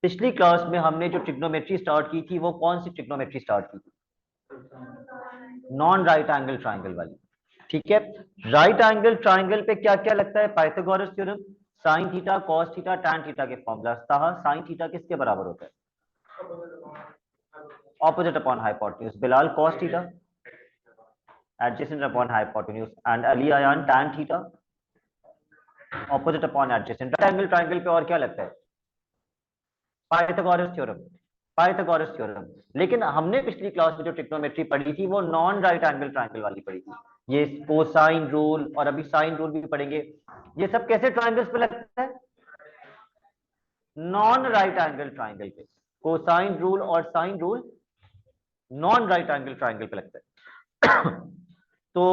पिछली क्लास में हमने जो ट्रिग्नोमेट्री स्टार्ट की थी वो कौन सी ट्रिग्नोमेट्री स्टार्ट की थी? नॉन राइट एंगल ट्राइंगल वाली। ठीक है, राइट एंगल ट्राइंगल पे क्या क्या लगता है? Pythagoras theorem, sine theta, cos theta, tan theta के फॉर्मूला। साइन थीटा किसके बराबर होता है? Opposite upon hypotenuse. Bilal cos theta adjacent upon hypotenuse and Ali Ayan tan theta opposite upon adjacent. Right angle triangle पे और क्या लगता है? Pythagoras theorem, Pythagoras theorem. लेकिन हमने पिछली क्लास में जो ट्रिग्नोमेट्री पढ़ी थी वो नॉन राइट एंगल ट्राइंगल वाली पढ़ी थी। ये कोसाइन रूल और अभी साइन रूल भी पढ़ेंगे। ये सब कैसे ट्राइंगल्स पे लगता है? नॉन राइट एंगल ट्राइंगल पे। कोसाइन रूल और sine rule non right angle triangle पे लगता है। तो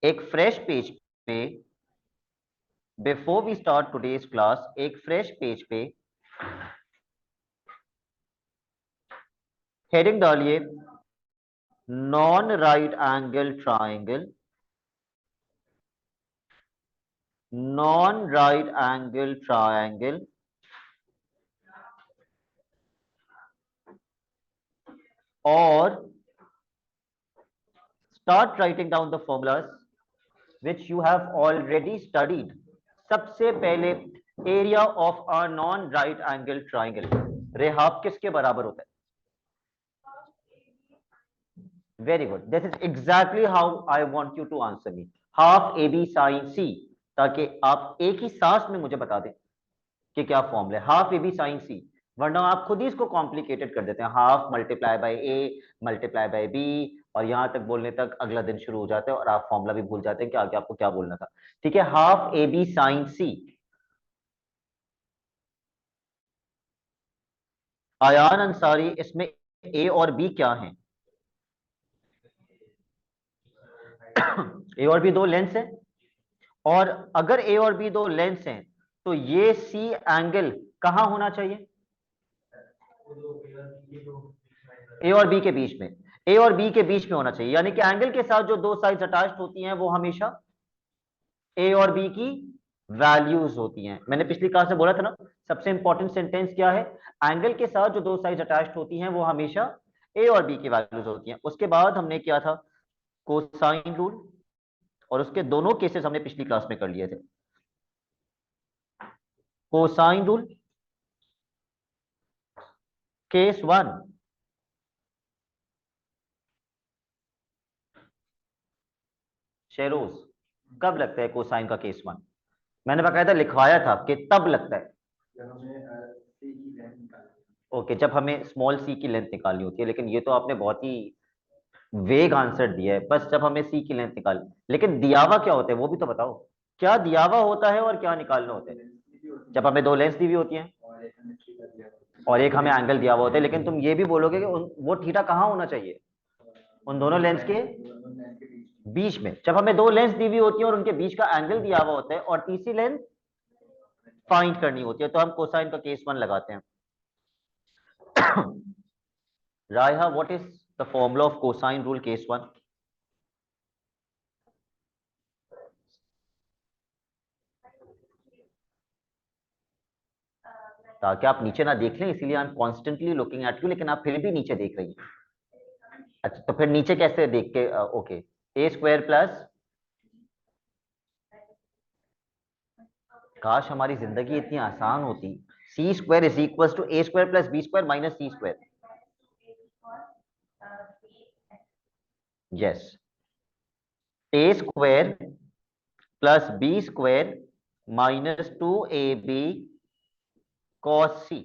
एक फ्रेश पेज पे, before we start today's class, एक फ्रेश पेज पे हेडिंग डालिए non right angle triangle, non right angle triangle और start writing down the formulas which you have already studied. सबसे पहले area of a non right angle triangle रेहाफ किसके बराबर होता है? Very good, this is exactly how I want you to answer me. Half A B sine C, ताकि आप एक ही सांस में मुझे बता दें कि क्या फॉर्मूला है half A B sine C. वरना आप खुद ही इसको कॉम्प्लिकेटेड कर देते हैं, half multiply by A multiply by B, और यहां तक बोलने तक अगला दिन शुरू हो जाता है और आप फॉर्मूला भी भूल जाते हैं कि आगे आपको क्या बोलना था। ठीक है, हाफ ए बी साइन सी। आयान अंसारी, इसमें ए और बी क्या है? ए और बी दो लेंस है, और अगर ए और बी दो लेंस हैं तो ये सी एंगल कहां होना चाहिए? ए और बी के बीच में। ए और बी के बीच में होना चाहिए, यानी कि एंगल के साथ जो दो साइड्स अटैच्ड होती हैं वो हमेशा ए और बी की वैल्यूज होती हैं। मैंने पिछली क्लास में बोला था ना, सबसे इंपॉर्टेंट सेंटेंस क्या है? एंगल के साथ जो दो साइड्स अटैच्ड होती हैं वो हमेशा ए और बी की वैल्यूज होती हैं। उसके बाद हमने किया था कोसाइन रूल, और उसके दोनों केसेस हमने पिछली क्लास में कर लिए थे। Cosine rule case one, Sheroz कब लगता है कोसाइन का केस वन? मैंने बकायदा लिखवाया था कि तब लगता है। ओके, जब हमें स्मॉल सी की लेंथ निकालनी होती है। लेकिन ये तो आपने बहुत ही वेग आंसर दिया है, बस जब हमें सी की लेंथ निकाल। लेकिन दियावा क्या होता है वो भी तो बताओ, क्या दियावा होता है और क्या निकालना होता है? जब हमें दो लेंस दी हुई होती हैं और एक हमें एंगल दिया हुआ होता है, लेकिन तुम ये भी बोलोगे कि वो थीटा कहाँ होना चाहिए? उन दोनों लेंस के बीच में। जब हमें दो लेंस दी हुई होती है और उनके बीच का एंगल दिया हुआ होता है और तीसरी लेंथ फाइंड करनी होती है, तो हम कोसाइन का केस वन लगाते हैं। Raiha, what is the formula of cosine rule case one? ताकि आप नीचे ना देख लें, इसीलिए I am constantly looking at you, लेकिन आप फिर भी नीचे देख रही हैं। अच्छा, तो फिर नीचे कैसे देख के? ओके, ए स्क्वायर प्लस, काश हमारी जिंदगी इतनी आसान होती। C square is equal to A square plus B square minus C square. Yes, A square plus B square minus two A B cos C.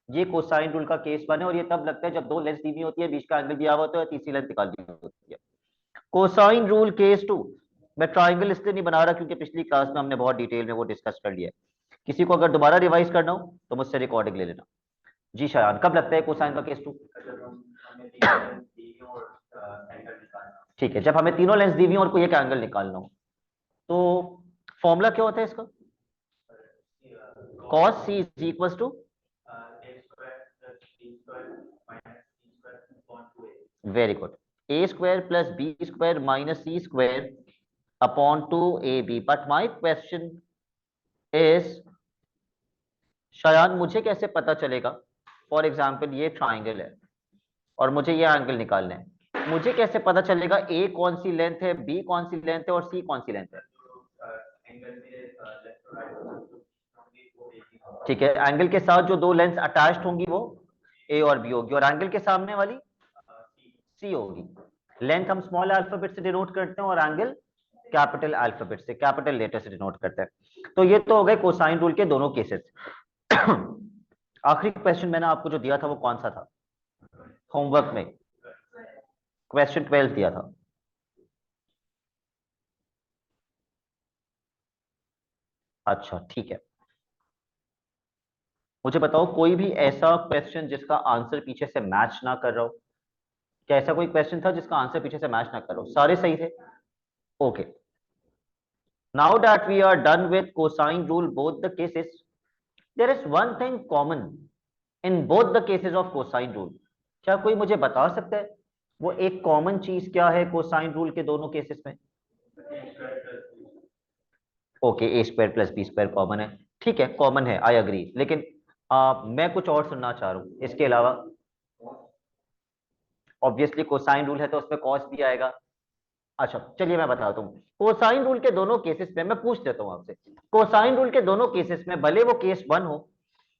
ये कोसाइन रूल का case one है, और ये तब लगता है जब दो लेंस दी हुई होती है, बीच का एंगल दिया हुआ होता है और तीसरी लेंस निकालनी होती है। कोसाइन रूल केस टू, मैं ट्राइंगल इसलिए नहीं बना रहा क्योंकि पिछली क्लास में हमने बहुत डिटेल में वो डिस्कस कर लिया है। किसी को अगर दोबारा रिवाइज करना हो तो मुझसे रिकॉर्डिंग ले लेना। जी शायान, कब लगता है कोसाइन का केस टू? ठीक है, जब हमें तीनों लेंस दी हुई और कोई एक एंगल निकालना हो। तो फॉर्मूला क्या होता है इसका? cos c is equals to, very good, a square plus B square minus C square upon two A b. But my question is, शायद मुझे कैसे पता चलेगा, फॉर एग्जाम्पल ये ट्राइंगल है और मुझे ये एंगल निकालना है, मुझे कैसे पता चलेगा ए कौन सी लेंथ है, बी कौन सी लेंथ है और सी कौन सी लेंथ है? ठीक है, एंगल के साथ जो दो लेंथ अटैच्ड होंगी वो ए और बी होगी, और एंगल के सामने वाली सी होगी। लेंथ हम स्मॉल अल्फाबेट से डिनोट करते हैं और एंगल कैपिटल अल्फाबेट से, कैपिटल लेटर से डिनोट करते हैं। तो ये तो हो गए कोसाइन रूल के दोनों केसेस। आखिरी क्वेश्चन मैंने आपको जो दिया था वो कौन सा था होमवर्क में? क्वेश्चन 12 दिया था। अच्छा ठीक है, मुझे बताओ कोई भी ऐसा क्वेश्चन जिसका आंसर पीछे से मैच ना कर रहा हो? क्या ऐसा कोई क्वेश्चन था जिसका आंसर पीछे से मैच ना कर रहा हो? सारे सही थे? Okay, now that we are done with cosine rule both the cases, there is one thing common in both the cases of cosine rule. क्या कोई मुझे बता सकता है वो एक कॉमन चीज क्या है कोसाइन रूल के दोनों केसेस में? Okay, A square plus B square common है, ठीक है कॉमन है, आई अग्री, लेकिन मैं कुछ और सुनना चाह रहा हूँ इसके अलावा। ऑब्वियसली कोसाइन रूल है तो उसमें कॉस भी आएगा। अच्छा चलिए मैं बताता हूँ, कोसाइन रूल के दोनों केसेस में, मैं पूछ देता हूँ आपसे, कोसाइन रूल के दोनों केसेस में भले वो केस 1 हो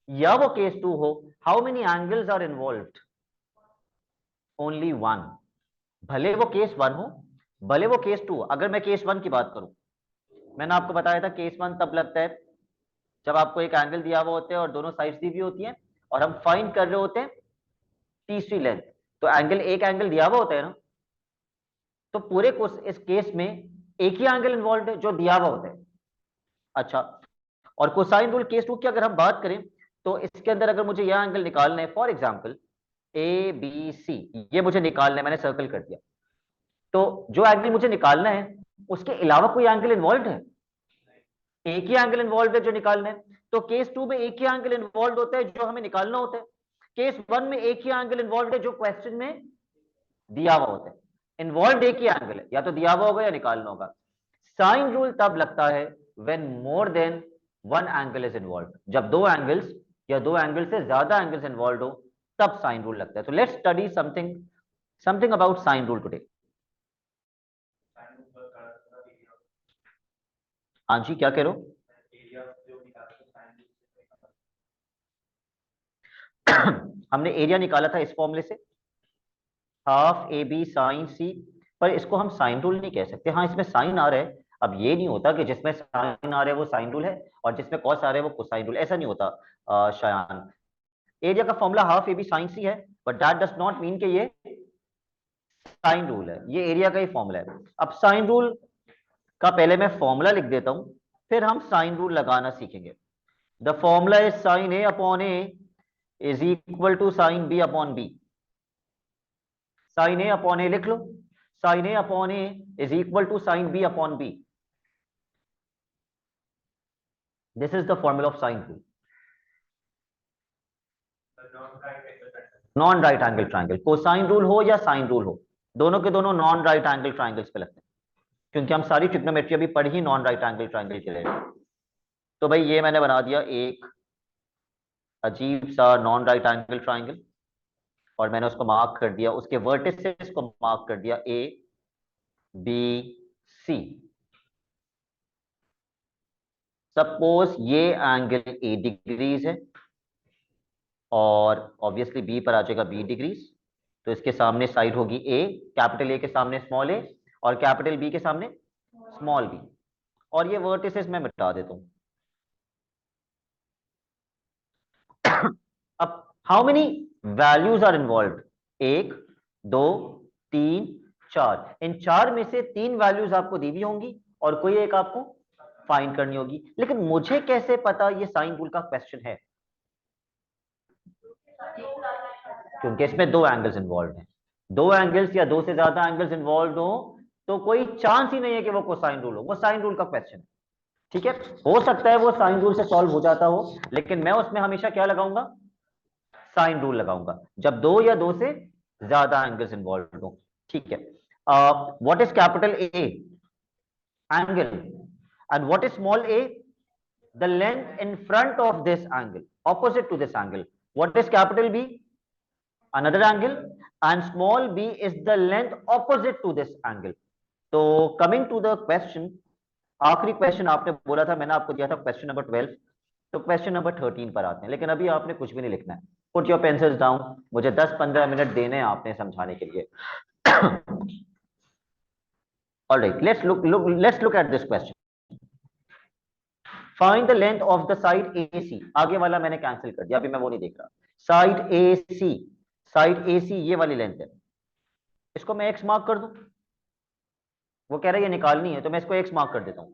या वो केस 2 हो, how many angles are involved? Only one. भले वो केस 1 हो, भले वो केस 2। अगर मैं केस 1 की बात करूं, मैंने आपको बताया था केस 1 तब लगता है जब आपको एक एंगल दिया हुआ होता है और दोनों साइड्स दी हुई होती हैं और हम फाइंड कर रहे होते हैं तीसरी लेंथ। तो एंगल, एक एंगल दिया हुआ होता है ना, तो पूरे इस केस में एक ही एंगल इन्वॉल्व है जो दिया हुआ होता है। अच्छा, और कोसाइन रूल केस 2 की अगर हम बात करें तो इसके अंदर अगर मुझे यह एंगल निकालना है, for example A B C, ये मुझे निकालना है, मैंने सर्कल कर दिया, तो जो एंगल मुझे निकालना है उसके अलावा कोई एंगल इन्वॉल्व है? एक ही एंगल इन्वॉल्व है जो निकालना है। तो केस 2 में एक ही एंगल इन्वॉल्व होता है जो हमें निकालना होता है, केस 1 में एक ही एंगल इन्वॉल्व है जो क्वेश्चन में दिया हुआ होता है। इन्वॉल्व एक ही एंगल है, या तो दिया हुआ होगा या निकालना होगा। साइन रूल तब लगता है when more than one angle is involve, जब दो एंगल्स या दो एंगल से ज्यादा एंगल्स इन्वॉल्व हो तब साइन रूल लगता है। तो let's study something something about sine rule today. हाँ जी, क्या कह रहे हो? हमने एरिया निकाला था इस फॉर्मूले से, हाफ ए बी साइन सी, पर इसको हम साइन रूल नहीं कह सकते। हाँ इसमें साइन आ रहा है, अब ये नहीं होता कि जिसमें साइन आ रहा है वो साइन रूल है और जिसमें कॉस आ रहा है वो कोसाइन रूल, ऐसा नहीं होता। शायान, एरिया का formula half A B sine C है, but that does not mean कि ये साइन रूल है, ये एरिया का ही फॉर्मूला है। अब साइन रूल का पहले मैं फॉर्मूला लिख देता हूं, फिर हम साइन रूल लगाना सीखेंगे। The formula is sine A upon A is equal to sine B upon B. Sine A upon A लिख लो, sine A upon A is equal to sine B upon B. This is the formula of sine rule. Non right angle triangle, cosine rule हो या sine rule हो, दोनों के दोनों non right angle triangles पे लगते हैं, क्योंकि हम सारी ट्रिग्नोमेट्री अभी पढ़ी ही नॉन राइट एंगल ट्राइंगल के लिए। तो भाई ये मैंने बना दिया एक अजीब सा नॉन राइट एंगल ट्राइंगल, और मैंने उसको मार्क कर दिया, उसके वर्टिसेस को मार्क कर दिया ए बी सी। सपोज ये एंगल ए डिग्रीज है और ऑब्वियसली बी पर आ जाएगा बी डिग्रीज, तो इसके सामने साइड होगी ए, कैपिटल ए के सामने स्मॉल ए और कैपिटल बी के सामने स्मॉल बी, और ये वर्टिसेस मैं मिटा देता हूं। अब how many values are involve? एक, दो, तीन, चार। इन चार में से तीन वैल्यूज आपको दी हुई होंगी और कोई एक आपको फाइंड करनी होगी। लेकिन मुझे कैसे पता ये साइन रूल का क्वेश्चन है? क्योंकि इसमें दो एंगल्स इन्वॉल्व हैं। दो एंगल्स या दो से ज्यादा एंगल्स इन्वॉल्व हो तो कोई चांस ही नहीं है कि वो कोसाइन रूल हो, वो साइन रूल का क्वेश्चन है। ठीक है, हो सकता है वो साइन रूल से सॉल्व हो जाता हो, लेकिन मैं उसमें हमेशा क्या लगाऊंगा? साइन रूल लगाऊंगा, जब दो या दो से ज्यादा एंगल्स इन्वॉल्व हो। ठीक है, what is capital A? Angle. And what is small A? The length in front of this angle. opposite to this angle. What is capital B? Another angle, and small b is the length opposite to this angle. तो coming to the question, आखिरी question आपने बोला था, मैंने आपको दिया था question number 12, तो क्वेश्चन नंबर 13 पर आते हैं, लेकिन अभी आपने कुछ भी नहीं लिखना है. Put your pencils down. मुझे 10-15 मिनट देने हैं आपने समझाने के लिए. All right, let's look at this question. Find the length of the side AC. आगे वाला मैंने कैंसिल कर दिया, अभी मैं वो नहीं देख रहा. साइड AC ये वाली लेंथ है, इसको मैं x मार्क कर दूं. वो कह रहा है ये निकालनी है, तो मैं इसको x मार्क कर देता हूं.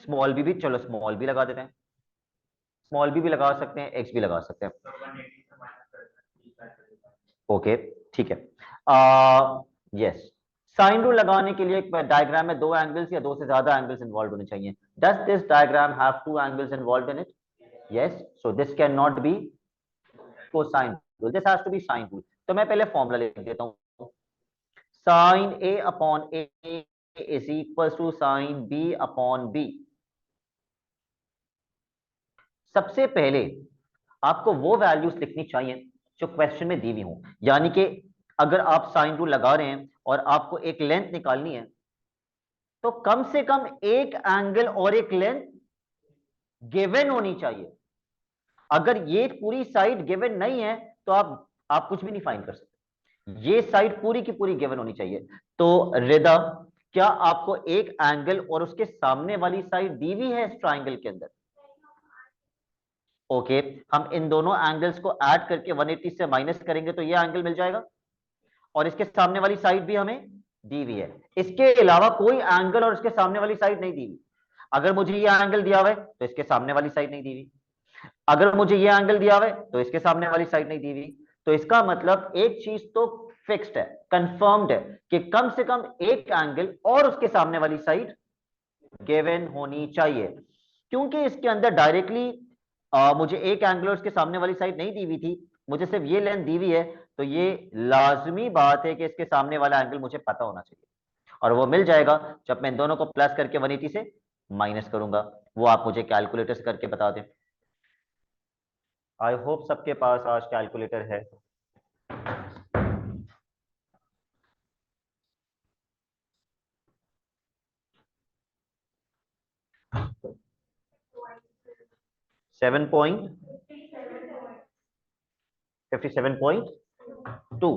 स्मॉल बी भी, चलो स्मॉल बी लगा देते हैं. स्मॉल बी भी लगा सकते हैं, x भी लगा सकते हैं. ओके ठीक है. यस, साइन रूल लगाने के लिए एक डायग्राम में दो एंगल्स या दो से ज्यादा एंगल्स इन्वॉल्व होने चाहिए. Does this diagram have two angles involve in it? Yes, so this can not be cosine rule, this has to be sine rule. तो मैं पहले फॉर्मूला लिख देता हूं. Sine a upon a is equal to sine b upon b. सबसे पहले आपको वो वैल्यूज लिखनी चाहिए जो क्वेश्चन में दी हुई हो. यानी कि अगर आप साइन रूल लगा रहे हैं और आपको एक लेंथ निकालनी है, तो कम से कम एक एंगल और एक लेंथ गिवन होनी चाहिए. अगर ये पूरी साइड गिवन नहीं है तो आप कुछ भी नहीं फाइंड कर सकते. ये साइड पूरी की पूरी गिवन होनी चाहिए. तो रिदा, क्या आपको एक एंगल और उसके सामने वाली साइड दी हुई है इस ट्राइंगल के अंदर? ओके, हम इन दोनों एंगल्स को ऐड करके 180 से माइनस करेंगे तो ये एंगल मिल जाएगा, और इसके सामने वाली साइड भी हमें दी हुई है. इसके अलावा कोई एंगल और इसके सामने वाली साइड नहीं दी हुई. अगर मुझे ये एंगल दिया हुआ है तो इसके सामने वाली साइड नहीं दी हुई. अगर मुझे ये एंगल दिया हुआ है तो इसके सामने वाली साइड नहीं दी हुई. तो इसका मतलब एक चीज तो फिक्स्ड है, कंफर्म्ड है कि कम से कम एक एंगल और उसके सामने वाली साइड गिवन होनी चाहिए. क्योंकि इसके अंदर डायरेक्टली मुझे एक एंगल और उसके सामने वाली साइड नहीं दी हुई थी, मुझे सिर्फ ये लेंथ दी हुई है, तो ये लाजमी बात है कि इसके सामने वाला एंगल मुझे पता होना चाहिए. और वो मिल जाएगा जब मैं इन दोनों को प्लस करके 180 से माइनस करूंगा. वो आप मुझे कैलकुलेटर से करके बता दें. आई होप सबके पास आज कैलकुलेटर है. सेवन पॉइंट 57.2,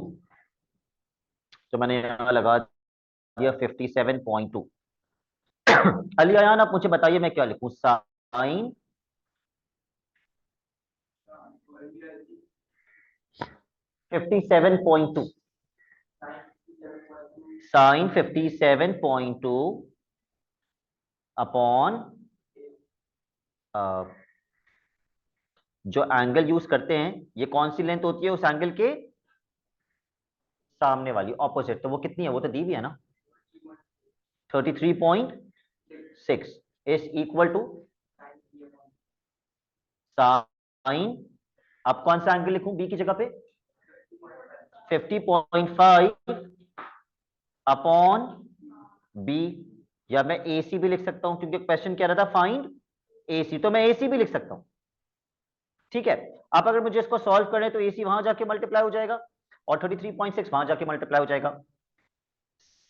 तो मैंने यहां लगा दिया 57.2. अली अयान, आप मुझे बताइए मैं क्या लिखूं? साइन 57.2, साइन 57.2 अपॉन जो एंगल यूज करते हैं, ये कौन सी लेंथ होती है उस एंगल के सामने वाली, ऑपोजिट. तो वो कितनी है? वो तो दी हुई है ना, 33.6 इज इक्वल टू साइन, अब कौन सा एंगल लिखूं बी की जगह पे? 50.5 अपॉन बी, या मैं AC भी लिख सकता हूं क्योंकि क्वेश्चन कह रहा था फाइंड AC, तो मैं AC भी लिख सकता हूं. ठीक है, आप अगर मुझे इसको सॉल्व करें तो AC वहां जाके मल्टीप्लाई हो जाएगा और 33.6 वहां जाके मल्टीप्लाई हो जाएगा.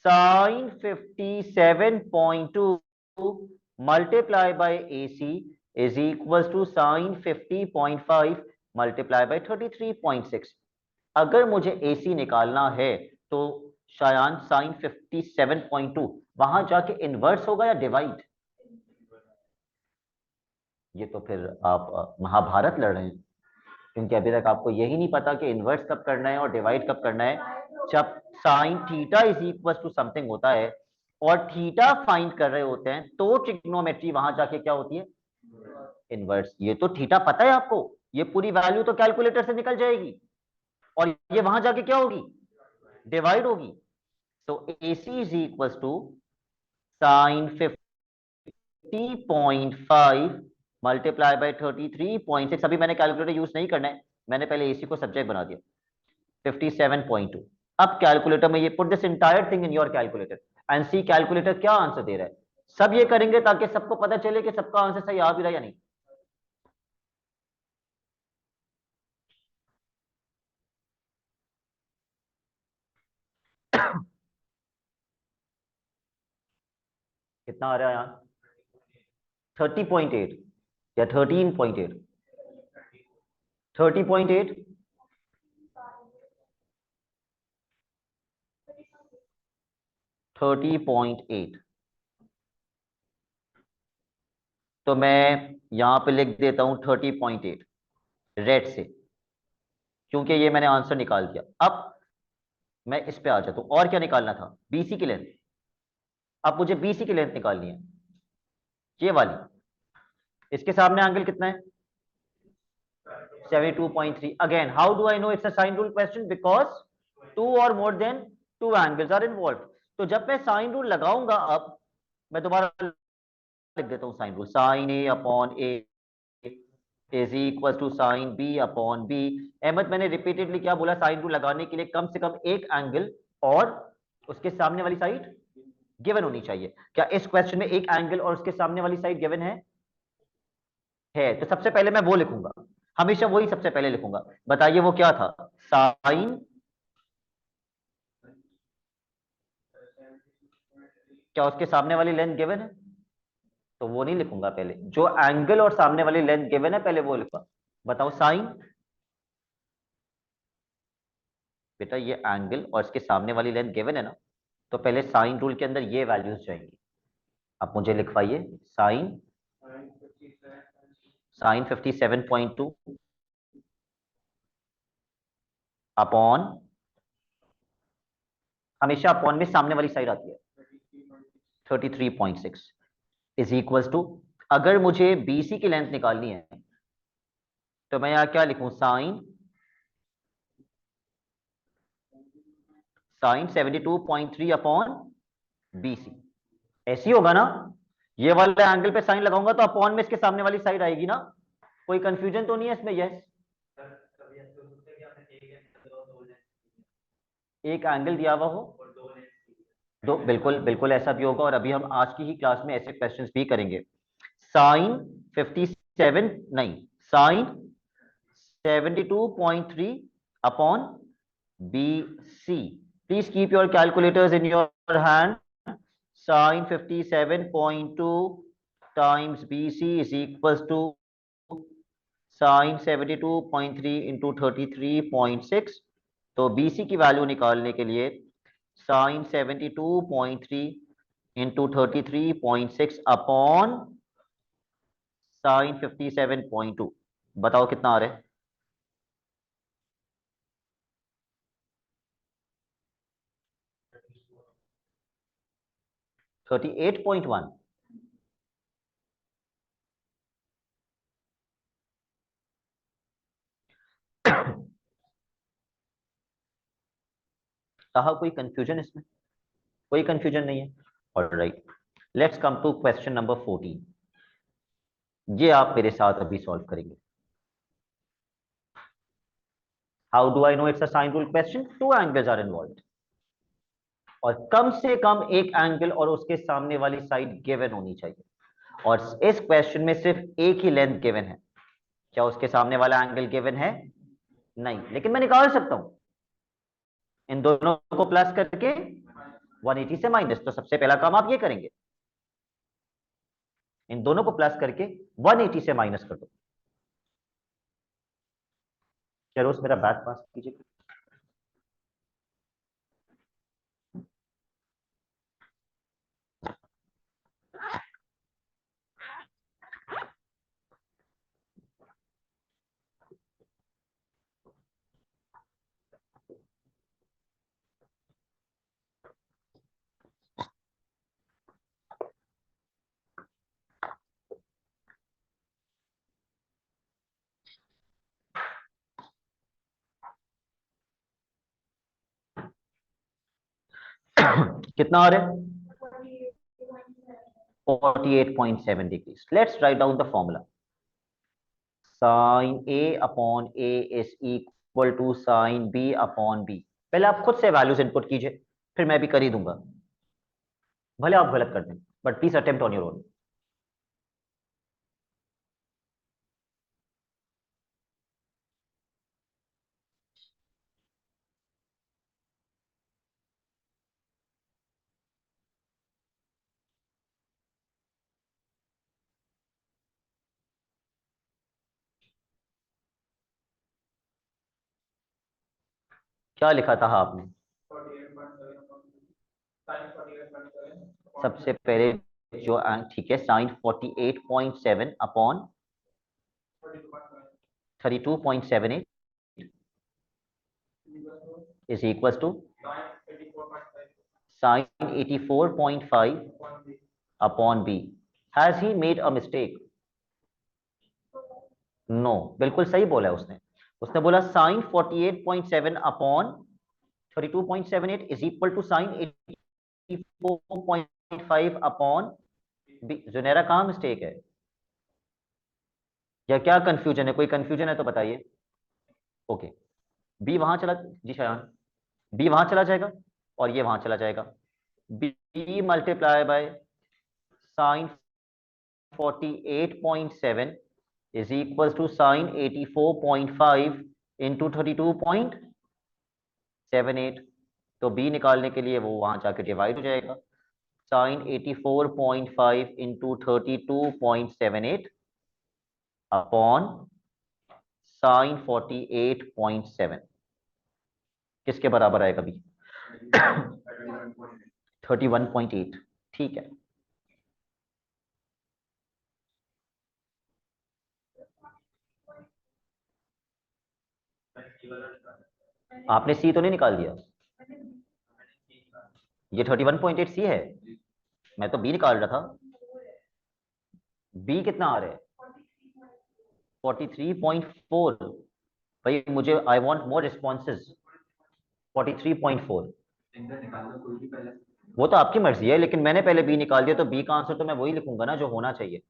Sine 57.2 multiply by AC is equal to sine 50.5 multiply by 33.6. अगर मुझे AC निकालना है तो शायद साइन 57.2 वहां जाके इनवर्स होगा या डिवाइड? ये तो फिर आप महाभारत लड़ रहे हैं, क्योंकि अभी तक आपको यही नहीं पता कि इनवर्स कब करना है और डिवाइड कब करना है. जब sine theta is equal to something होता है और थीटा फाइंड कर रहे होते हैं तो ट्रिग्नोमेट्री वहां जाके क्या होती है? इनवर्स. ये तो थीटा पता है आपको, ये पूरी वैल्यू तो कैलकुलेटर से निकल जाएगी और ये वहां जाके क्या होगी? डिवाइड होगी. तो AC is equal to sine 50.5 multiply by 33.6. अभी मैंने कैलकुलेटर यूज नहीं करना है, मैंने पहले AC को सब्जेक्ट बना दिया. 57.2. अब कैलकुलेटर में ये put this entire thing in your calculator and see calculator क्या आंसर दे रहा है. सब ये करेंगे ताकि सबको पता चले कि सबका आंसर सही आ भी रहा है या नहीं. कितना आ रहा है यहाँ? 30.8 या 13.8? 30.8। 30.8। तो मैं यहां पे लिख देता हूं 30.8 रेड से, क्योंकि ये मैंने आंसर निकाल दिया। अब मैं इस पे आ जाता हूं, और क्या निकालना था? बीसी की लेंथ। अब मुझे बीसी की लेंथ निकालनी है, ये वाली। इसके सामने एंगल कितना है? 72.3। Again, how do I know it's a sine rule question? Because two और more than two angles are involve. तो जब मैं साइन रूल लगाऊंगा, अब मैं दोबारा लिख देता हूं sine rule. Sine A upon A is equal to sine B upon b. Ahmed, मैंने रिपीटेडली क्या बोला? साइन रूल लगाने के लिए कम से कम एक एंगल और उसके सामने वाली साइड गिवन होनी चाहिए। क्या इस क्वेश्चन में एक एंगल और उसके सामने वाली साइड गिवन है? तो सबसे पहले मैं वो लिखूंगा, हमेशा वही सबसे पहले लिखूंगा। बताइए वो क्या था? साइन। क्या उसके सामने वाली लेंथ गिवन है? तो वो नहीं लिखूंगा, पहले जो एंगल और सामने वाली लेंथ गिवन है पहले वो लिखूंगा। बताओ साइन। बेटा ये एंगल और इसके सामने वाली लेंथ गिवन है ना, तो पहले साइन रूल के अंदर ये वैल्यूज जाएंगी। आप मुझे लिखवाइए। साइन साइन 57.2 अपॉन, हमेशा अपॉन में सामने वाली साइड आती है, 33.6 इज इक्वल टू, अगर मुझे बीसी की लेंथ निकालनी है तो मैं यहां क्या लिखूं? Sine 72.3 upon BC. ऐसी होगा ना? ये वाले एंगल पे साइन लगाऊंगा तो अपॉन में इसके सामने वाली साइड आएगी ना? कोई कंफ्यूजन तो नहीं है इसमें? यस। एक एंगल दिया हुआ हो, दो, बिल्कुल बिल्कुल ऐसा भी होगा। और अभी हम आज की ही क्लास में ऐसे क्वेश्चंस भी करेंगे। साइन 57, नहीं, sine 72.3 upon B C. Please keep your calculators in your hand. Sine 57.2 times B C is equal to sine 72.3 into 33.6। तो बीसी की वैल्यू निकालने के लिए साइन 72.3 इंटू 33.6 अपॉन साइन 57.2, बताओ कितना आ रहा है? 38.1। कहा कोई कंफ्यूजन इसमें? कोई कंफ्यूजन नहीं है? Alright, let's come to question number 14। ये आप मेरे साथ अभी सॉल्व करेंगे। How do I know it's a sine rule question? Two angles are involve, और कम से कम एक एंगल और उसके सामने वाली साइड गिवन होनी चाहिए। और इस क्वेश्चन में सिर्फ एक ही लेंथ गिवन है। क्या उसके सामने वाला एंगल गिवन है? नहीं, लेकिन मैं निकाल सकता हूं इन दोनों को प्लस करके 180 से माइनस। तो सबसे पहला काम आप ये करेंगे, इन दोनों को प्लस करके 180 से माइनस कर दो। क्या रोज मेरा बैक पास कीजिए। कितना आ रहा है? 48.7 degrees. Let's write down the formula. Sine A upon A is equal to sine B upon b. पहले आप खुद से वैल्यूज इनपुट कीजिए, फिर मैं भी कर ही दूंगा। भले आप गलत कर दें, but please attempt on your own. क्या लिखा था आपने? सबसे पहले जो ठीक है, sine 48.7 upon 32.78 is equal to sine 84.5 upon B. Has he made a mistake? No, बिल्कुल सही बोला है उसने। उसने बोला sine 48.7 upon 32.78 is equal to sine 84.5 upon B. Junera, कहाँ मिस्टेक है या क्या कंफ्यूजन है? कोई कंफ्यूजन है तो बताइए। ओके, बी वहां चला, जी शायान, बी वहां चला जाएगा और ये वहां चला जाएगा। B multiply by sine 48.7 is equals to sine 84.5 into 32.78। तो b निकालने के लिए वो वहां जाके डिवाइड हो जाएगा। साइन 84.5 इंटू 32.78 अपॉन साइन 48.7 किसके बराबर आएगा बी? 31.8। ठीक है, आपने सी तो नहीं निकाल दिया? ये 31.8 सी है, मैं तो बी निकाल रहा था। बी कितना आ रहा है? 43.4। भाई मुझे, आई वांट मोर रिस्पॉन्सेज। 43.4। वो तो आपकी मर्जी है, लेकिन मैंने पहले बी निकाल दिया तो बी का आंसर तो मैं वही लिखूंगा ना जो होना चाहिए।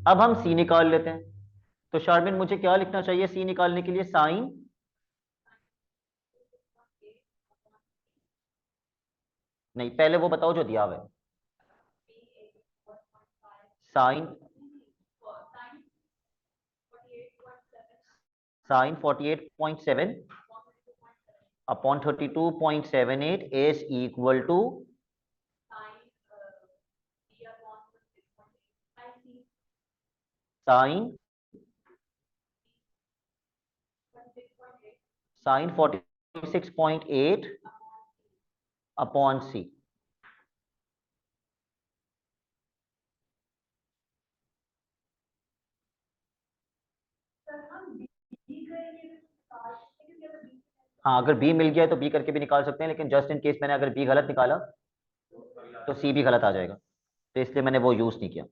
अब हम सी निकाल लेते हैं। तो शारमिन, मुझे क्या लिखना चाहिए सी निकालने के लिए? साइन, नहीं पहले वो बताओ जो दिया हुआ है। Sine, sine 48.7 upon 32.78 is equal to sine, sine 46.8 upon C. हाँ, अगर बी मिल गया है तो बी करके भी निकाल सकते हैं, लेकिन जस्ट इन केस मैंने अगर बी गलत निकाला तो सी भी गलत आ जाएगा, तो इसलिए मैंने वो यूज नहीं किया।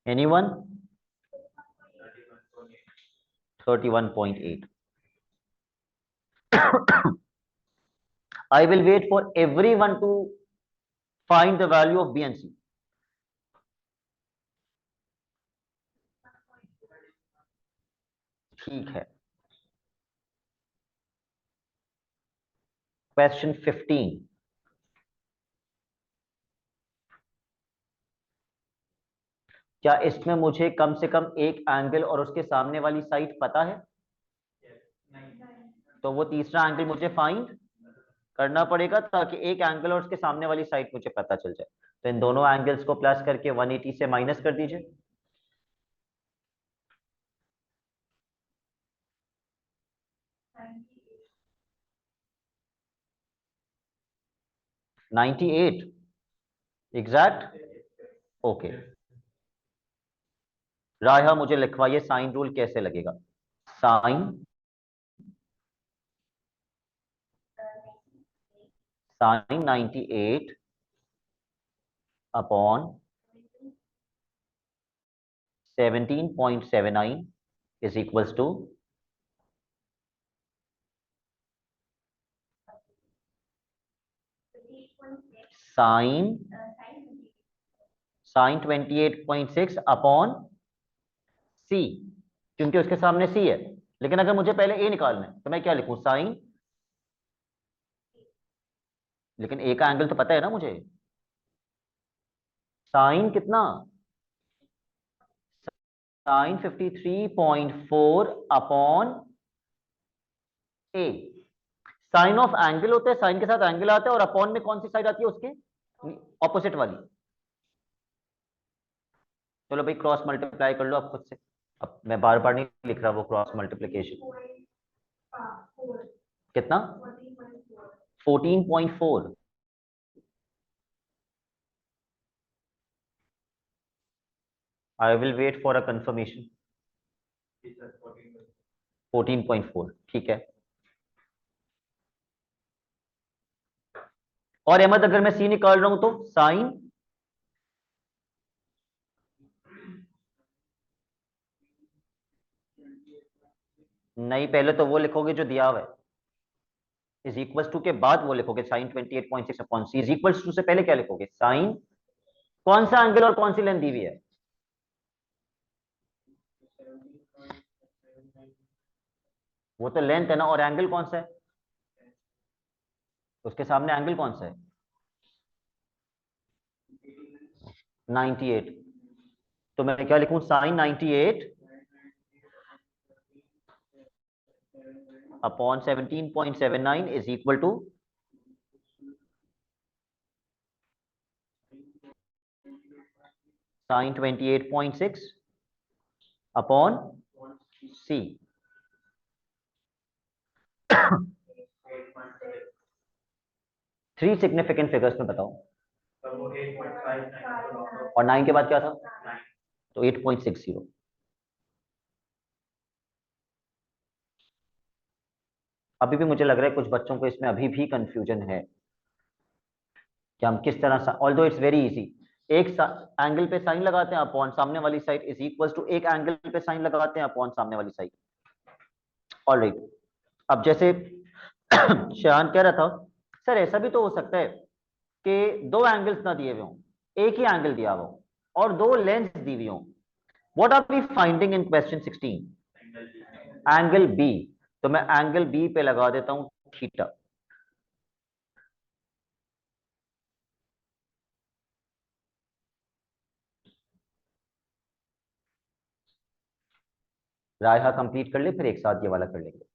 Anyone? 31.8। I will wait for everyone to find the value of B and C. ठीक है, क्वेश्चन 15। क्या इसमें मुझे कम से कम एक एंगल और उसके सामने वाली साइड पता है? तो वो तीसरा एंगल मुझे फाइंड करना पड़ेगा ताकि एक एंगल और उसके सामने वाली साइड मुझे पता चल जाए। तो इन दोनों एंगल्स को प्लस करके 180 से माइनस कर दीजिए। 98 एग्जैक्ट। ओके, रायहा मुझे लिखवाइए साइन रूल कैसे लगेगा। Sine, sine 98 upon 17.79 is equals to sine, sine 28.6 upon C, क्योंकि उसके सामने सी है। लेकिन अगर मुझे पहले ए निकालना है तो मैं क्या लिखूं? साइन, लेकिन ए का एंगल तो पता है ना मुझे। साइन कितना? Sine 53.4 upon a. Sine of angle होता है, साइन के साथ एंगल आता है, और अपॉन में कौन सी साइड आती है उसके ऑपोजिट वाली। चलो भाई क्रॉस मल्टीप्लाई कर लो आप खुद से, अब मैं बार बार नहीं लिख रहा वो क्रॉस मल्टीप्लिकेशन। कितना? 14.4। I will wait for a confirmation. 14.4 ठीक है। और अहमद अगर मैं सी निकाल रहा हूं तो साइन, नहीं पहले तो वो लिखोगे जो दिया हुआ है, इज इक्वल टू के बाद वो लिखोगे sine 28.6 upon c. Is equal to से पहले क्या लिखोगे? साइन कौन सा एंगल और कौन सी लेंथ दी हुई है? वो तो लेंथ है ना, और एंगल कौन सा है? उसके सामने एंगल कौन सा है? 98। तो मैं क्या लिखूं? Sine 98 upon 17.79 is equal to sine 28.6 upon c. Three significant figures में बताओ। और 9 के बाद क्या था? तो 8.60। अभी भी मुझे लग रहा है कुछ बच्चों को इसमें अभी भी कंफ्यूजन है कि हम किस तरह, ऑल्दो इट्स वेरी इजी। एक एंगल पे साइन लगाते हैं अपॉन सामने वाली साइड इज इक्वल टू एक एंगल पे साइन लगाते हैं अपॉन सामने वाली साइड। ऑलराइट। अब जैसे शान कह रहा था, सर ऐसा भी तो हो सकता है कि दो एंगल्स ना दिए हुए हों, एक ही एंगल दिया हुआ हो और दो लेंस दी हुई हों। What are we finding in question 16? Angle B. तो मैं एंगल बी पे लगा देता हूं थीटा। रायहा कंप्लीट कर ले, फिर एक साथ ये वाला कर लेंगे।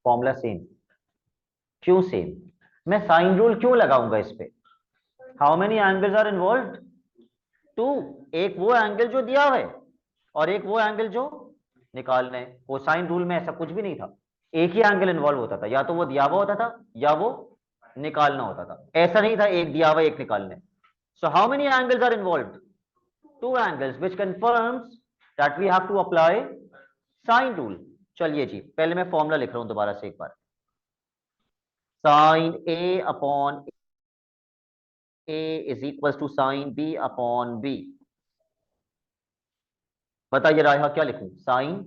Formula same? क्यों सेम? मैं साइन रूल क्यों लगाऊंगा इस पे? How many angles are involve? Two. एक वो एंगल जो दिया हुआ है और एक वो एंगल जो निकालना है। कोसाइन रूल में ऐसा कुछ भी नहीं था, एक ही एंगल इन्वॉल्व होता था, या तो वो दिया हुआ होता था या वो निकालना होता था। ऐसा नहीं था एक दिया हुआ एक निकालना है। So how many angles are involve? Two angles, which confirms that we have to apply sine rule. चलिए जी, पहले मैं फॉर्मूला लिख रहा हूं दोबारा से एक बार। Sine A upon A is equal to sine B upon B. बताइए रायहा क्या लिखूं? Sine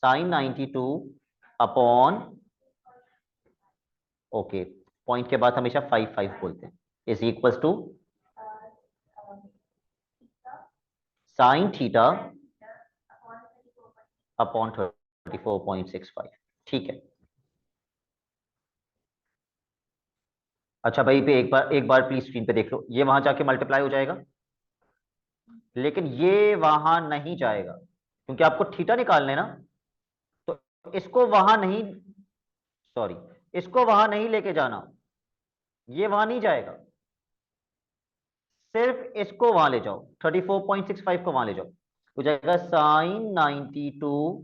sine 92 upon, okay point के बाद हमेशा 5 बोलते हैं, is equal to sine theta upon 34.65। ठीक है। अच्छा भाई पे एक बार प्लीज स्क्रीन पे देख लो, ये वहां जाके मल्टीप्लाई हो जाएगा, लेकिन ये वहां नहीं जाएगा क्योंकि आपको थीटा निकालना है ना। तो इसको वहां नहीं, सॉरी, इसको वहां नहीं लेके जाना, ये वहां नहीं जाएगा। सिर्फ इसको वहां ले जाओ, 34.65 को वहां ले जाओ। हो जाएगा साइन 92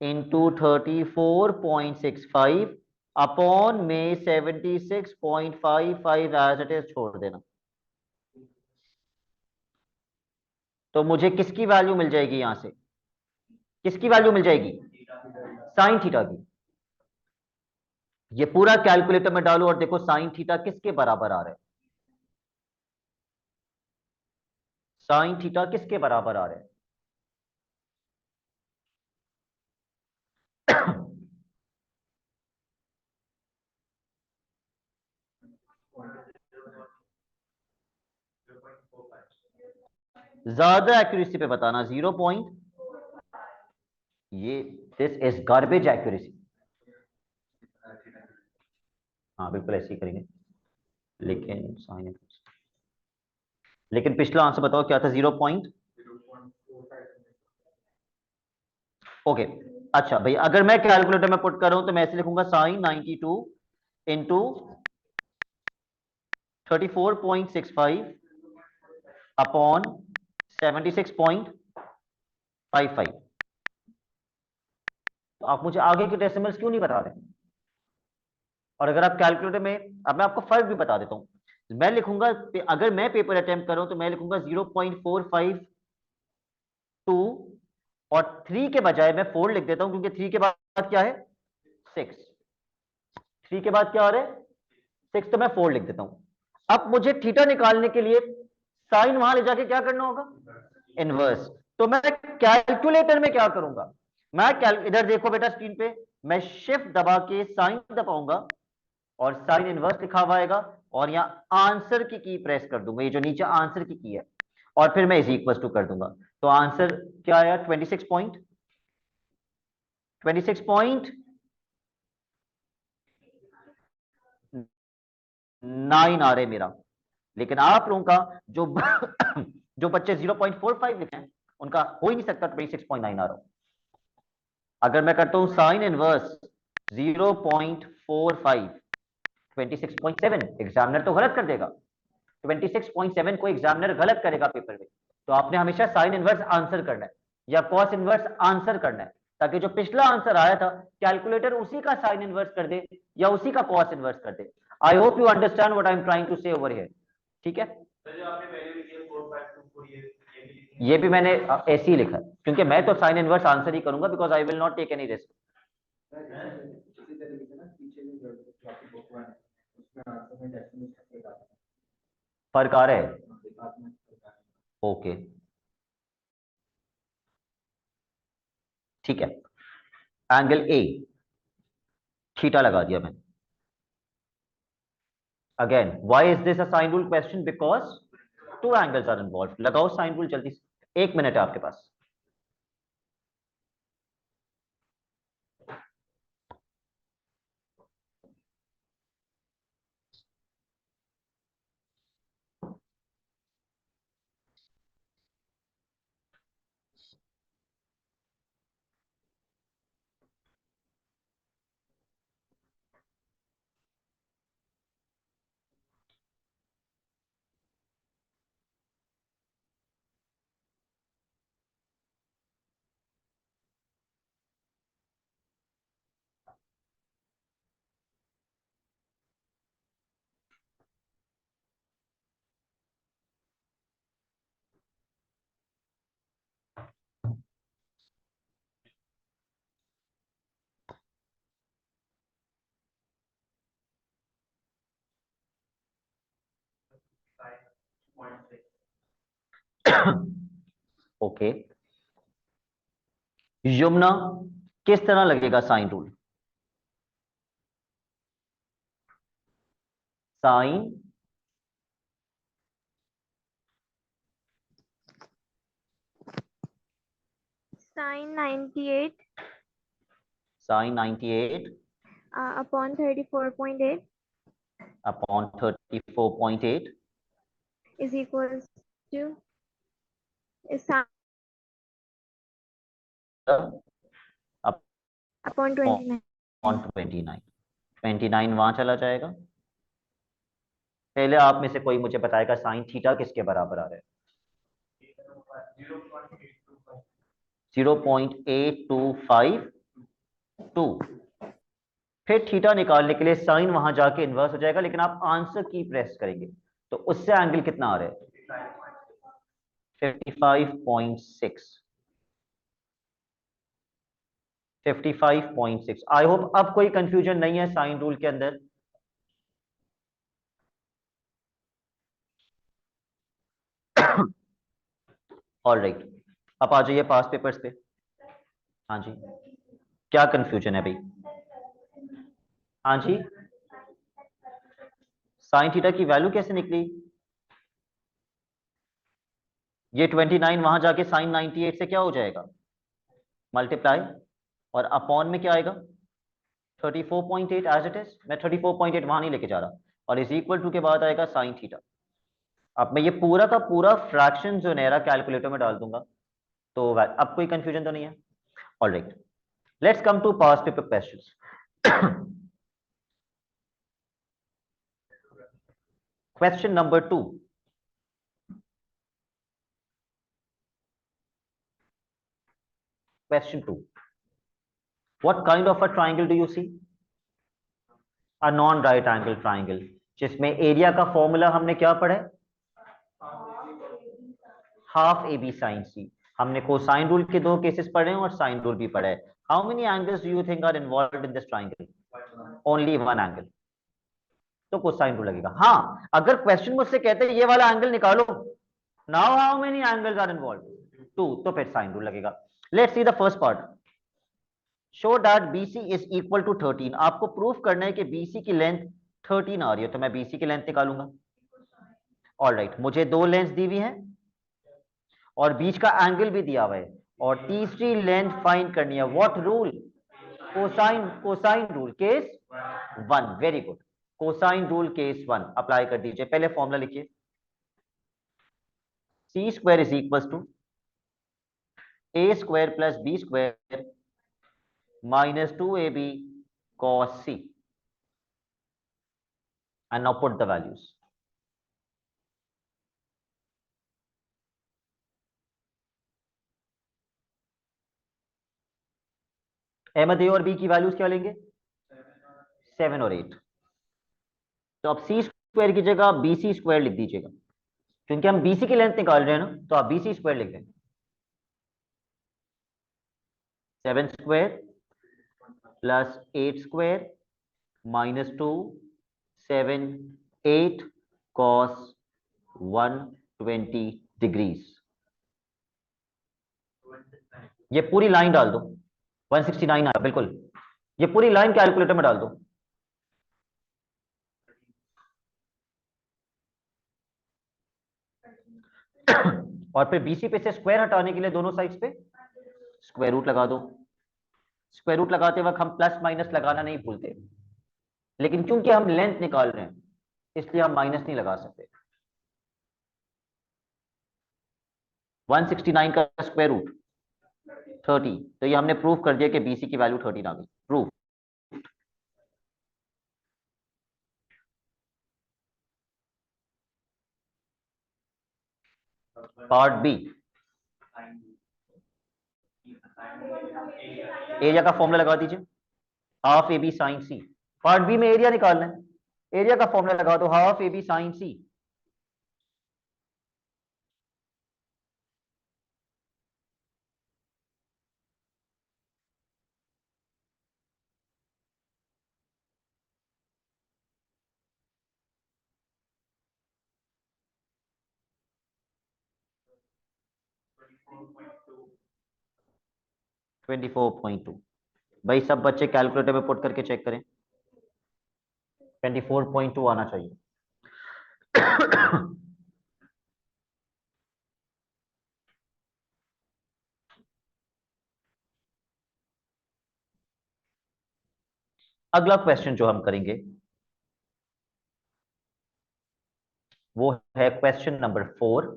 इंटू 34.65 अपॉन में 76.55 एज इट इज छोड़ देना। तो मुझे किसकी वैल्यू मिल जाएगी यहां से? किसकी वैल्यू मिल जाएगी? साइन थीटा की। ये पूरा कैलकुलेटर में डालो और देखो साइन थीटा किसके बराबर आ रहा है। साइन थीटा किसके बराबर आ रहा है? ज्यादा एक्यूरेसी पे बताना, 0 पॉइंट, ये दिस इज गार्बेज एक्यूरेसी। हाँ बिल्कुल ऐसे ही करेंगे, लेकिन साइन, लेकिन पिछला आंसर बताओ क्या था? 0 पॉइंट। ओके, अच्छा भैया, अगर मैं कैलकुलेटर में पुट कर रहा हूं तो मैं ऐसे लिखूंगा साइन 92 इंटू 34.65 अपॉन 76.55। तो आप मुझे आगे के डेसिमल्स क्यों नहीं बता रहे? और अगर आप कैलकुलेटर में, अब मैं आपको फर्क भी बता देता हूं, मैं लिखूंगा, अगर मैं पेपर अटेम्प्ट कर रहा हूं तो मैं लिखूंगा 0.452, और 3 के बजाय मैं 4 लिख देता हूं, क्योंकि 3 के बाद क्या है? 6। 3 के बाद क्या आ रहा है? 6, तो मैं 4 लिख देता हूं। अब मुझे थीटा निकालने के लिए साइन वहां ले जाके क्या करना होगा? इनवर्स। तो मैं कैलकुलेटर में क्या करूंगा? इधर देखो बेटा स्क्रीन पे, मैं शिफ्ट दबा के साइन दबाऊंगा और साइन इनवर्स लिखा हुआ आएगा, और यहां आंसर की प्रेस कर दूंगा, ये जो नीचे आंसर की है, और फिर मैं इज इक्वल टू कर दूंगा। तो आंसर क्या आया? 26.9 आ रहे मेरा। लेकिन आप लोगों का जो जो बच्चे 0.45 लिखे हैं, उनका हो ही नहीं सकता 26.9 आ रहा हूं। अगर मैं करता हूं साइन इनवर्स 0.45, 26.7, एग्जामिनर तो गलत कर देगा। 26.7 को एग्जामिनर गलत करेगा पेपर में। तो आपने हमेशा साइन इनवर्स आंसर करना है या कॉस इनवर्स आंसर करना है, ताकि जो पिछला आंसर आया था कैलकुलेटर उसी का साइन इनवर्स कर दे या उसी का कॉस इनवर्स कर दे। I hope you understand what I am trying to say over here. ठीक है, ये भी मैंने ऐसे ही लिखा, क्योंकि मैं तो साइन इनवर्स आंसर ही करूंगा, because I will not take any risk. फर्क आ रहा है? ओके, ठीक है। एंगल ए, थीटा लगा दिया मैंने। Again, why is this a sine rule question? Because two angles are involve. लगाओ साइन रूल जल्दी से, 1 मिनट है आपके पास। ओके, यमुना, किस तरह लगेगा sine rule? Sine Sine 98 sine 98 upon 34.8 upon 34.8 is equals to sine upon 29. Upon 29। 29 वहां चला जाएगा। पहले आप में से कोई मुझे बताएगा साइन थीटा किसके बराबर आ रहा है? 0.8252। फिर थीटा निकालने के लिए साइन वहां जाके इन्वर्स हो जाएगा, लेकिन आप आंसर की प्रेस करेंगे तो उससे एंगल कितना आ रहा है? 55.6। 55.6। आई होप अब कोई कंफ्यूजन नहीं है साइन रूल के अंदर। ऑल राइट, अब आ जाइए पास पेपर्स पे। हाँ जी, क्या कंफ्यूजन है भाई? हाँ जी, साइन थीटा की वैल्यू कैसे निकली? ये 29 वहां जाके साइन 98 से क्या हो जाएगा? मल्टीप्लाई, और अपॉन में क्या आएगा? 34.8 एज इट इज, मैं 34.8 वहां नहीं लेके जा रहा, और इज इक्वल टू के बाद आएगा साइन थीटा। अब मैं ये पूरा का पूरा फ्रैक्शन जो मेरा कैलकुलेटर में डाल दूंगा, तो अब कोई कंफ्यूजन तो नहीं है। Alright, let's come to past paper questions. Question number 2, question 2, what kind of a triangle do you see? A non right angle triangle, जिसमें एरिया का फॉर्मूला हमने क्या पढ़ा है? हाफ ए बी साइन सी। हमने कोसाइन रूल के 2 cases पढ़े हैं और साइन रूल भी पढ़ा है। How many angles do you think are involved in this triangle? Only one angle, तो कोसाइन रूल लगेगा। हाँ, अगर क्वेश्चन मुझसे कहते हैं ये वाला एंगल निकालो, now how many angles are involved? 2, तो फिर साइन रूल लगेगा। Let's see the first part. Show that BC is equal to 13। आपको प्रूफ करना है कि BC की लेंथ 13 आ रही है, तो मैं BC की लेंथ निकालूंगा। ऑलराइट, मुझे 2 लेंथ दी हुई है और बीच का एंगल भी दिया हुआ है, और तीसरी लेंथ फाइंड करनी है। What rule? Cosine rule case 1। Very good, cosine rule case 1 apply कर दीजिए। पहले फॉर्मूला लिखिए, C square is equal to A square plus B square minus 2ab cos c, and now put the values. Ahmed A और B की values क्या लेंगे? 7 और 8। तो अब सी स्क्वायर की जगह BC स्क्वायर लिख दीजिएगा, क्योंकि हम BC की लेंथ निकाल रहे हैं ना, तो आप BC स्क्वायर लिख दें। 7 square plus 8 square minus 2 7 8 cos 120 degrees. ये पूरी लाइन डाल दो, 169 आया बिल्कुल। ये पूरी लाइन कैलकुलेटर में डाल दो। और फिर BC पे से स्क्वायर हटाने के लिए दोनों साइड्स पे स्क्वायर रूट लगा दो। स्क्वायर रूट लगाते वक्त हम प्लस माइनस लगाना नहीं भूलते, लेकिन क्योंकि हम लेंथ निकाल रहे हैं इसलिए हम माइनस नहीं लगा सकते। 169 का स्क्वायर रूट 30, तो ये हमने प्रूफ कर दिया कि BC की वैल्यू 13 आ गई। प्रूफ। पार्ट बी, एरिया का फॉर्मूला लगा दीजिए, हाफ AB साइन सी। पार्ट बी में एरिया निकालना है, एरिया का फॉर्मूला लगा दो, हाफ AB साइन सी। ट्वेंटी 24.2। भाई सब बच्चे कैलकुलेटर में पुट करके चेक करें, 24.2 आना चाहिए। अगला क्वेश्चन जो हम करेंगे वो है question number 4।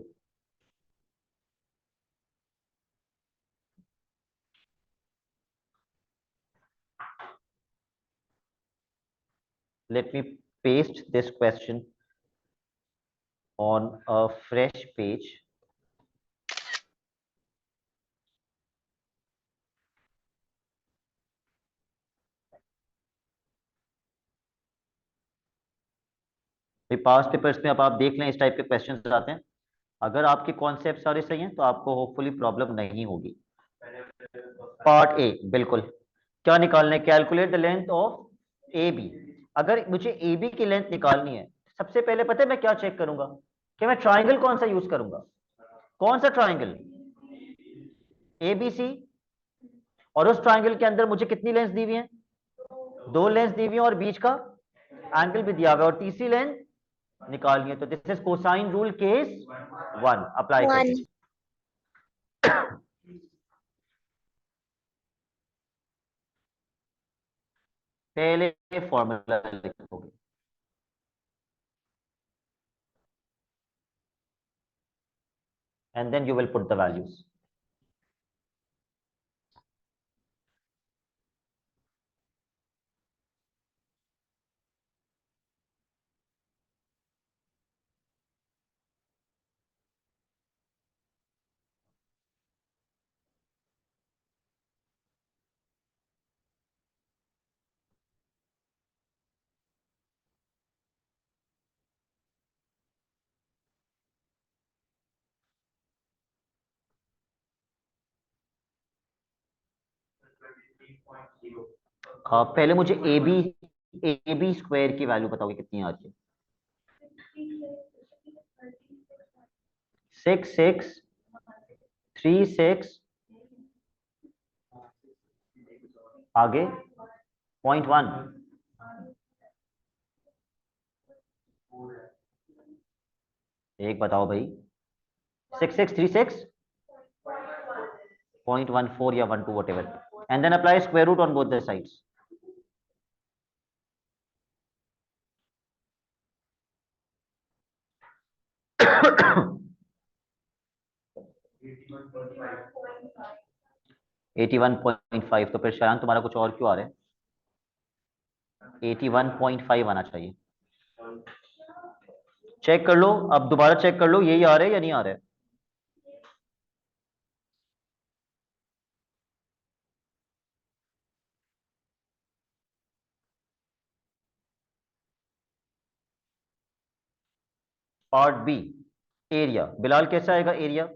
Let me paste this question on a fresh page. Past papers में अब आप देख लें इस टाइप के क्वेश्चंस आते हैं। अगर आपके कॉन्सेप्ट सारे सही हैं तो आपको होपफुली प्रॉब्लम नहीं होगी। पार्ट ए, बिल्कुल। क्या निकालना है? Calculate the length of A B. अगर मुझे ए बी की लेंथ निकालनी है, सबसे पहले पता है मैं क्या चेक करूंगा कि मैं ट्राइंगल कौन सा यूज करूंगा। कौन सा ट्राइंगल? ABC। और उस ट्राइंगल के अंदर मुझे कितनी लेंस दी हुई है? 2 लेंस दी हुई है और बीच का एंगल भी दिया हुआ है, और तीसरी लेंथ निकालनी है। तो this is cosine rule case 1 apply कर दीजिए। पहले फॉर्मूला लिखोगे, and then you will put the values. पहले मुझे ए बी स्क्वायर की वैल्यू बताओगे कितनी आ रही है? 6636, आगे 0.1, एक बताओ भाई। 6636 0.14 या 12 whatever, and then apply square root on both the sides. Eighty 1.5, तो फिर शायद तुम्हारा कुछ और क्यों आ रहा है? 81.5 आना चाहिए। चेक कर लो, अब दोबारा चेक कर लो यही आ रहा है या नहीं आ रहा है। Part B, area. बिलाल कैसा आएगा एरिया?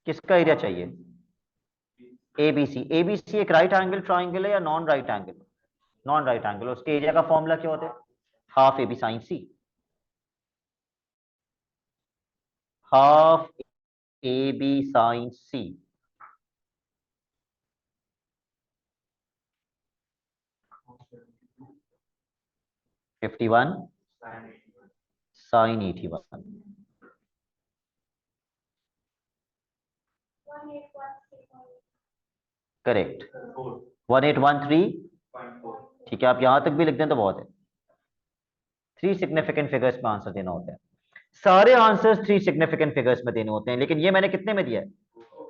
किसका एरिया चाहिए? एबीसी। एबीसी एक राइट एंगल ट्राइंगल है या non right angle? Non right angle. उसके एरिया का फॉर्मूला क्या होता है? Half A B sine C. Half A B sine C. 51 sine 81। Correct. 1813। ठीक है, आप यहां तक भी लिख दें तो बहुत है। 3 सिग्निफिकेंट फिगर्स में आंसर देना होता है। सारे आंसर्स 3 सिग्निफिकेंट फिगर्स में देने होते हैं, लेकिन ये मैंने कितने में दिया है?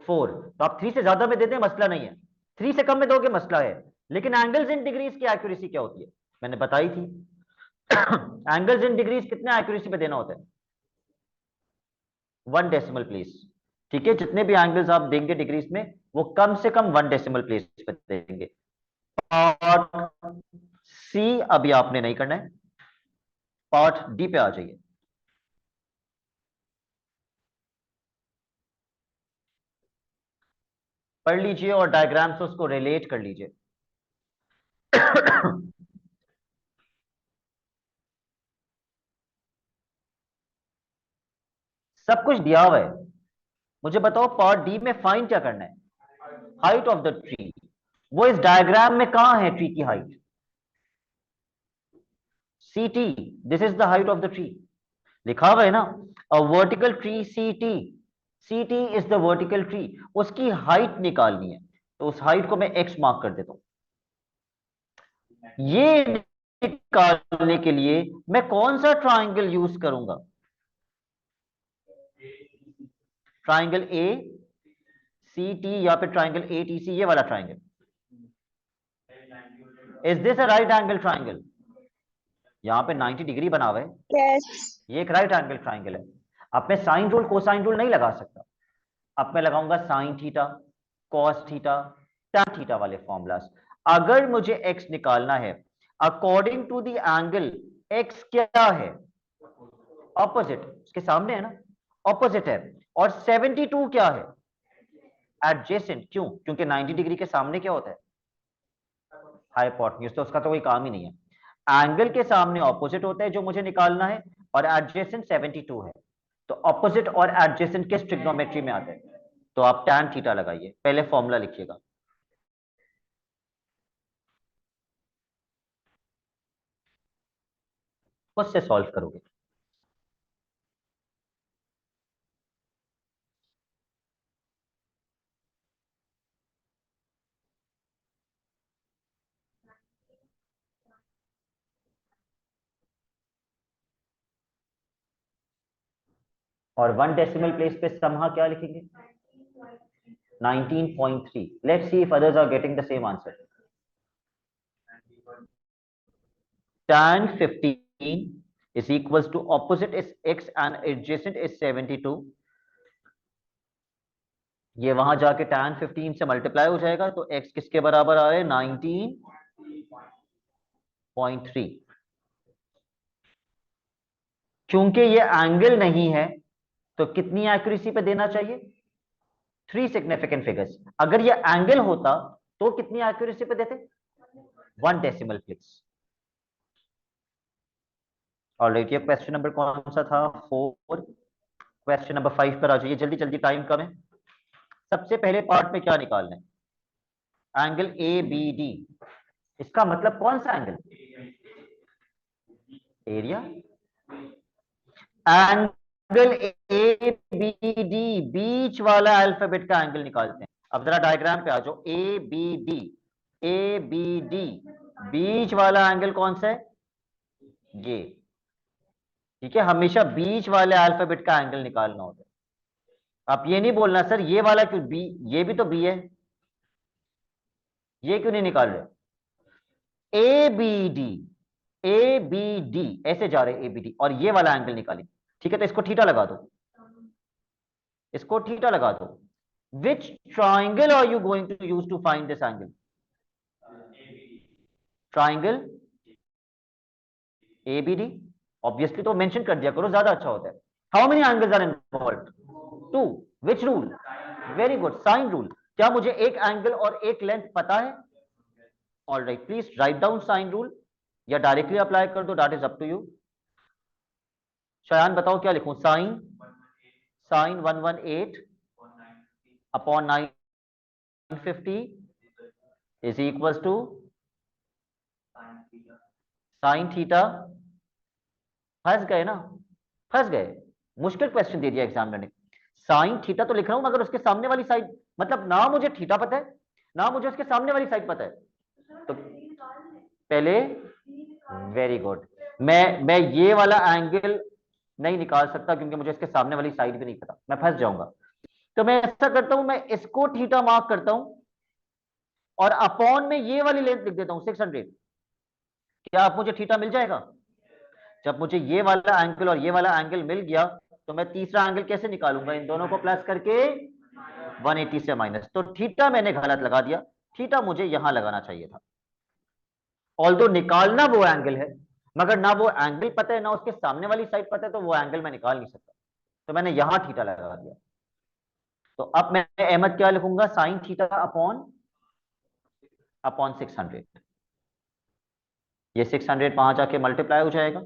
4। तो आप 3 से ज्यादा में दे दें, मसला नहीं है। 3 से कम में दोगे मसला है। लेकिन एंगल्स इन डिग्रीज की एक्यूरेसी क्या होती है? मैंने बताई थी। एंगल्स इन डिग्रीज कितने एक्यूरेसी पे देना होता है? 1 डेसिमल प्लेस। ठीक है, जितने भी एंगल्स आप देंगे डिग्रीज में, वो कम से कम 1 डेसिमल प्लेस पे देंगे। पार्ट सी अभी आपने नहीं करना है, पार्ट डी पे आ जाइए। पढ़ लीजिए और डायग्राम से उसको रिलेट कर लीजिए। सब कुछ दिया हुआ है। मुझे बताओ पार्ट डी में फाइंड क्या करना है? Height of the tree. वो इस डायग्राम में कहां है ट्री की height? C T. This is the height of the tree. लिखा हुआ है ना, a vertical tree C T. C T is the vertical tree. उसकी हाइट निकालनी है, तो उस हाइट को मैं एक्स मार्क कर देता हूं। ये निकालने के लिए मैं कौन सा ट्राइंगल यूज करूंगा? ट्राइंगल ए सी टी या फिर ट्राइंगल ए टी सी, ये वाला triangle. Is this a right angle triangle? यहां पे 90 डिग्री बना हुआ है। Yes. ये एक राइट एंगल ट्राइंगल है। अब मैं साइन रूल कोसाइन रूल नहीं लगा सकता। अब मैं लगाऊंगा sine theta, cos theta, tan theta वाले फॉर्मूलास। अगर मुझे एक्स निकालना है according to the angle, x क्या है? ऑपोजिट, उसके सामने है ना, ऑपोजिट है। और 72 क्या है? एडजेसेंट। क्यों? क्योंकि 90 डिग्री के सामने क्या होता है? हाइपोटेन्यूज। तो उसका तो कोई काम ही नहीं है। एंगल के सामने ऑपोजिट होता है जो मुझे निकालना है, और एडजेसेंट 72 है। तो ऑपोजिट और एडजेसेंट किस ट्रिग्नोमेट्री में आते हैं? तो आप टैन थीटा लगाइए। पहले फॉर्मूला लिखिएगा। उससे सॉल्व करोगे। और 1 डेसिमल प्लेस पे समहा क्या लिखेंगे? 19.3. Let's see if others are getting the same answer. tan 15 is equals to opposite is x and adjacent is 72. ये वहां जाके tan 15 से मल्टीप्लाई हो जाएगा, तो x किसके बराबर आ रहे हैं? 19.3. क्योंकि ये एंगल नहीं है तो कितनी एक्यूरेसी पे देना चाहिए? 3 सिग्निफिकेंट फिगर्स. अगर ये एंगल होता तो कितनी एक्यूरेसी पे देते? 1 डेसिमल प्लेस. ऑलराइट, ये क्वेश्चन नंबर कौन सा था? 4. क्वेश्चन नंबर 5 पर आ जाइए, जल्दी जल्दी, टाइम कम है. सबसे पहले पार्ट में क्या निकालना है? Angle A B D. इसका मतलब कौन सा angle? Area. Angle A B D, बीच वाला अल्फाबेट का एंगल निकालते हैं. अब जरा डायग्राम पे आ जाओ. A B D, A B D, बीच वाला एंगल कौन सा है? ये. ठीक है, हमेशा बीच वाले अल्फाबेट का एंगल निकालना होता है. आप ये नहीं बोलना सर ये वाला क्यों बी, ये भी तो बी है, ये क्यों नहीं निकाल रहे? A B D, A B D ऐसे जा रहे ए बी डी, और ये वाला एंगल निकालें. ठीक है, तो इसको थीटा लगा दो, इसको थीटा लगा दो. Which triangle are you going to use to find this angle? Triangle A B D. Obviously तो मेंशन कर दिया करो, ज्यादा अच्छा होता है. How many angles are involved? 2. Which rule? Very good, sine rule. क्या मुझे एक एंगल और एक लेंथ पता है? All right, please write down sine rule, या डायरेक्टली अप्लाई कर दो, that is up to you. Shayan बताओ क्या लिखूं? Sine, sine 118 upon 950 is equal to sine theta. फंस गए ना, फंस गए. मुश्किल क्वेश्चन दे दिया एग्जामिनर ने. साइन थीटा तो लिख रहा हूं, मगर उसके सामने वाली साइड, मतलब ना मुझे थीटा पता है ना मुझे उसके सामने वाली साइड पता है. तो पहले, वेरी गुड, मैं ये वाला एंगल नहीं निकाल सकता क्योंकि मुझे इसके सामने वाली साइड भी नहीं पता, मैं फंस जाऊंगा. तो मैं ऐसा करता हूं, मैं इसको थीटा मार्क करता हूं और अपॉन में ये वाली लेंथ लिख देता हूं 600. क्या आप मुझे थीटा मिल जाएगा? जब मुझे ये वाला एंगल और ये वाला एंगल मिल गया तो मैं तीसरा एंगल कैसे निकालूंगा? इन दोनों को प्लस करके 180 से माइनस. तो थीटा मैंने गलत लगा दिया, थीटा मुझे यहां लगाना चाहिए था. ऑल्दो निकालना वो एंगल है, मगर ना वो एंगल पता है ना उसके सामने वाली साइड पता है, तो वो एंगल मैं निकाल नहीं सकता. तो मैंने यहां थीटा लगा दिया. तो अब मैं अहमद क्या लिखूंगा? Sign theta upon upon 600. ये 600 वहां जाके मल्टीप्लाई हो जाएगा.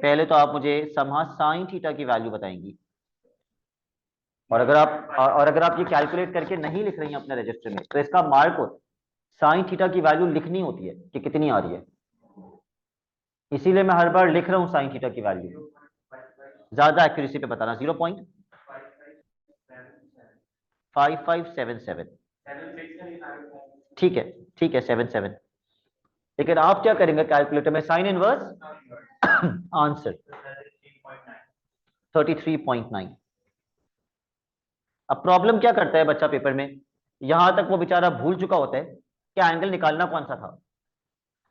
पहले तो आप मुझे समहा साइन थीटा की वैल्यू बताएंगी, और अगर आप ये कैलकुलेट करके नहीं लिख रही हैं अपने रजिस्टर में तो इसका मार्क हो साइन थीटा की वैल्यू लिखनी होती है कि कितनी आ रही है. इसीलिए मैं हर बार लिख रहा हूं साइन थीटा की वैल्यू. ज्यादा एक्यूरेसी पे बताना. 0.5577. ठीक है, ठीक है, 77. लेकिन आप क्या करेंगे कैलकुलेटर में? Sine inverse answer 33.9. अब प्रॉब्लम क्या करता है बच्चा पेपर में? यहां तक वो बेचारा भूल चुका होता है कि एंगल निकालना कौन सा था.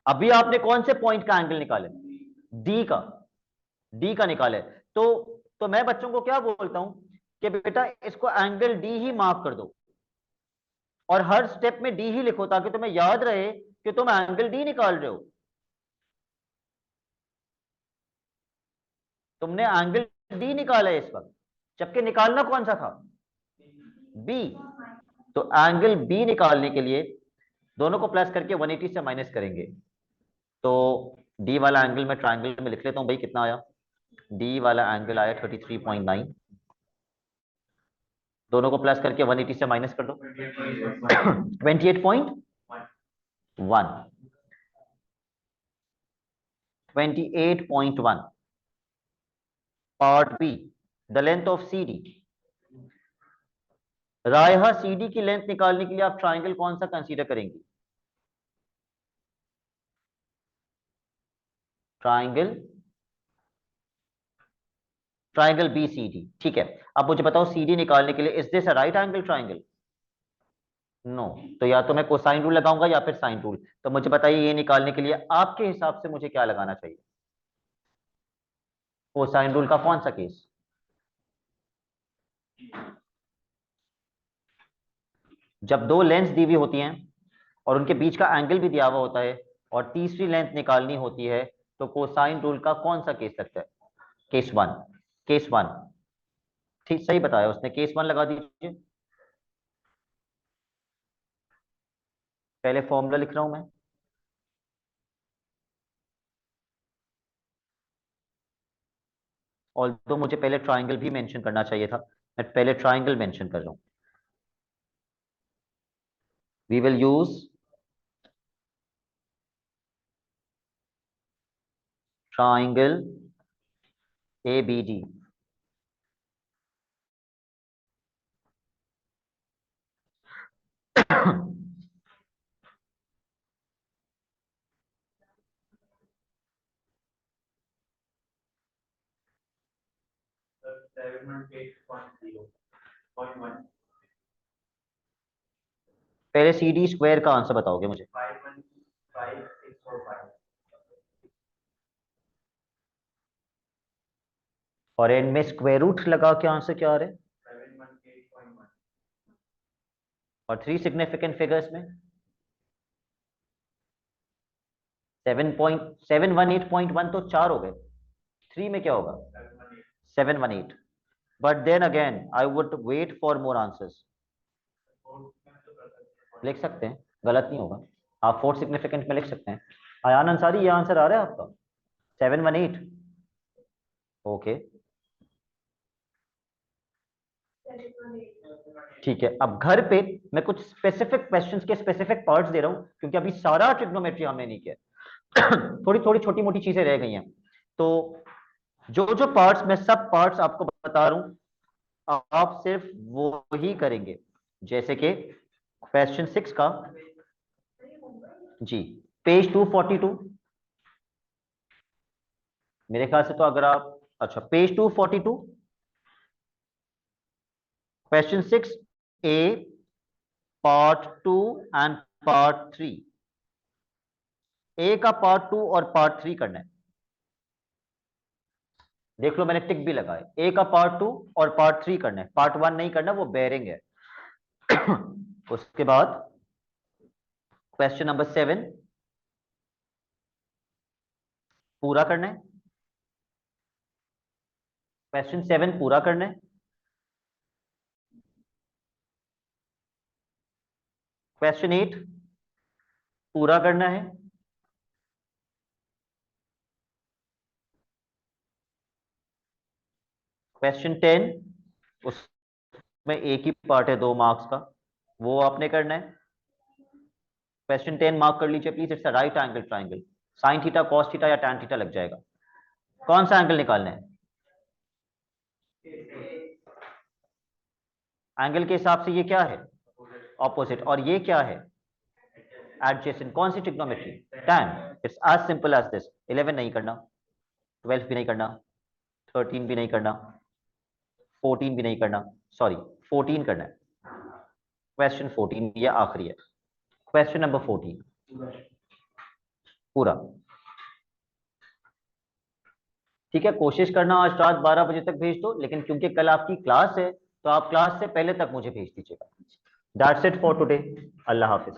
अभी आपने कौन से पॉइंट का एंगल निकाले? डी का, डी का निकाले. तो मैं बच्चों को क्या बोलता हूं कि बेटा इसको एंगल डी ही मार्क कर दो और हर स्टेप में डी ही लिखो ताकि तुम्हें याद रहे कि तुम एंगल डी निकाल रहे हो. तुमने एंगल डी निकाला है इस वक्त, जबकि निकालना कौन सा था? बी. तो एंगल बी निकालने के लिए दोनों को प्लस करके 180 से माइनस करेंगे. तो डी वाला एंगल मैं ट्रायंगल में लिख लेता हूं भाई, कितना आया? डी वाला एंगल आया 33.9. दोनों को प्लस करके 180 से माइनस कर दो. 28.1. 28.1. Part B, the length of C D. Raiha C D की लेंथ निकालने के लिए आप ट्राइंगल कौन सा कंसीडर करेंगे? Triangle triangle B C D, ठीक है। अब मुझे बताओ सी डी निकालने के लिए, is this a right angle triangle? No. तो या तो मैं कोसाइन रूल लगाऊंगा या फिर साइन रूल। तो मुझे बताइए ये निकालने के लिए आपके हिसाब से मुझे क्या लगाना चाहिए? कोसाइन रूल का कौन सा केस? जब दो लेंथ दी हुई होती हैं और उनके बीच का एंगल भी दिया हुआ होता है और तीसरी लेंथ निकालनी होती है, तो कोसाइन रूल का कौन सा केस लगता है? Case one. केस वन, ठीक सही बताया उसने, केस वन लगा दीजिए। पहले फॉर्मूला लिख रहा हूं मैं। और तो मुझे पहले ट्राइंगल भी मेंशन करना चाहिए था, मैं पहले ट्राइंगल मेंशन कर रहा हूं। We will use triangle A B D. पहले सी डी स्क्वायर का आंसर बताओगे मुझे? और एंड में स्क्वायर रूट लगा के आंसर क्या आ रहा है? और थ्री सिग्निफिकेंट फिगर्स में 7.718.1 तो चार हो गए, थ्री में क्या होगा? 718। But then again I would wait for more answers. लिख सकते हैं, गलत नहीं होगा। आप फोर्थ सिग्निफिकेंट में लिख सकते हैं। अयान अंसारी, ये आंसर आ रहा है आपका 718? ओके ठीक है। अब घर पे मैं कुछ स्पेसिफिक क्वेश्चंस के स्पेसिफिक पार्ट्स दे रहा हूं, क्योंकि अभी सारा ट्रिग्नोमेट्री हमने नहीं किया। थोड़ी थोड़ी छोटी मोटी चीजें रह गई हैं। तो जो जो पार्ट्स, मैं सब पार्ट्स आपको बता रहा हूं, आप सिर्फ वो ही करेंगे। जैसे कि क्वेश्चन 6 का, जी, पेज 242। मेरे ख्याल से तो अगर आप, अच्छा, page 242, question 6 A, part 2 and part 3। ए का पार्ट 2 और पार्ट 3 करना है। देख लो मैंने टिक भी लगाया, ए का पार्ट 2 और पार्ट 3 करना है, पार्ट 1 नहीं करना, वो बेरिंग है। उसके बाद क्वेश्चन नंबर 7 पूरा करना है। क्वेश्चन 7 पूरा करना है। क्वेश्चन 8 पूरा करना है। क्वेश्चन 10, उसमें एक ही पार्ट है 2 मार्क्स का, वो आपने करना है। क्वेश्चन 10 मार्क कर लीजिए please. It's a right angle triangle. Sign theta, cos theta या टैन थीटा लग जाएगा। कौन सा एंगल निकालना है? एंगल के हिसाब से ये क्या है? ऑपोजिट। और ये क्या है? एडजेसेंट। कौन सी trigonometry? Tan. It's as simple as this. 11 नहीं करना, 12 भी नहीं करना, 13 भी नहीं करना, 14 भी नहीं करना, सॉरी 14 करना है। क्वेश्चन 14 ये आखिरी है। क्वेश्चन नंबर 14 पूरा। ठीक है, कोशिश करना आज रात 12 बजे तक भेज दो, लेकिन क्योंकि कल आपकी क्लास है तो आप क्लास से पहले तक मुझे भेज दीजिएगा। That's it for today. Allah Hafiz.